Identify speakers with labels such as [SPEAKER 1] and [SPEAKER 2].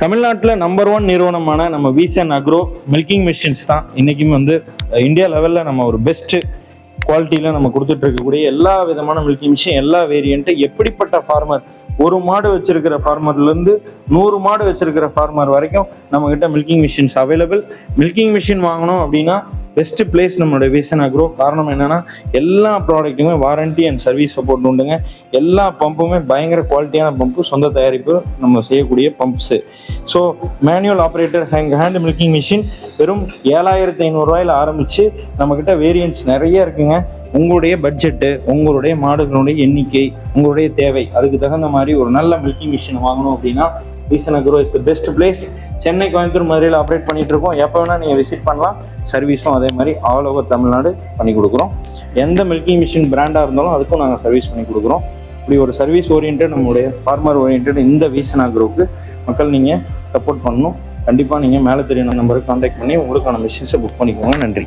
[SPEAKER 1] தமிழ்நாட்டில் நம்பர் 1 நிறுவனமான நம்ம விசன் அக்ரோ மில்கிங் மிஷின்ஸ் தான் இன்றைக்கும் வந்து இந்தியா லெவலில் நம்ம ஒரு பெஸ்ட்டு குவாலிட்டியில் நம்ம கொடுத்துட்டு இருக்கக்கூடிய எல்லா விதமான மில்கிங் மிஷின், எல்லா வேரியண்ட்டு, எப்படிப்பட்ட ஃபார்மர், ஒரு மாடு வச்சிருக்கிற ஃபார்மர்லேருந்து 100 மாடு வச்சிருக்கிற ஃபார்மர் வரைக்கும் நம்மக்கிட்ட milking machines available. Milking machine வாங்கணும் அப்படின்னா பெஸ்ட் பிளேஸ் நம்மளுடைய விசன் அக்ரோ. காரணம் என்னன்னா எல்லா ப்ராடக்ட்டுமே வாரண்டி அண்ட் சர்வீஸ் சப்போர்ட் உண்டுங்க. எல்லா பம்புமே பயங்கர குவாலிட்டியான பம்பு, சொந்த தயாரிப்பு நம்ம செய்யக்கூடிய pumps. So manual operator hand milking machine வெறும் 7500 ஆரம்பித்து நம்மக்கிட்ட வேரியன்ட்ஸ் நிறைய இருக்குங்க. உங்களுடைய பட்ஜெட்டு, உங்களுடைய மாடுகளுடைய எண்ணிக்கை, உங்களுடைய தேவை, அதுக்கு தகுந்த மாதிரி ஒரு நல்ல மில்கிங் மிஷின் வாங்கணும் அப்படின்னா vision agro is the best place. Chennai, Coimbatore, மதுரையில் ஆப்ரேட் பண்ணிட்டு இருக்கோம். எப்போ வேணால் நீங்கள் விசிட் பண்ணலாம். சர்வீஸும் அதே மாதிரி ஆல் ஓவர் தமிழ்நாடு பண்ணி கொடுக்குறோம். எந்த மில்கிங் மிஷின் பிராண்டாக இருந்தாலும் அதுக்கும் நாங்கள் சர்வீஸ் பண்ணி கொடுக்குறோம். இப்படி ஒரு சர்வீஸ் ஓரியன்ட், நம்மளுடைய ஃபார்மர் ஓரியன்ட் இந்த விசன் அக்ரோவுக்கு மக்கள் நீங்கள் சப்போர்ட் பண்ணணும். கண்டிப்பாக நீங்கள் மேலே தெரியும் நம்பருக்கு கான்டாக்ட் பண்ணி உங்களுக்கான மிஷின்ஸை புக் பண்ணிக்கோங்க. நன்றி.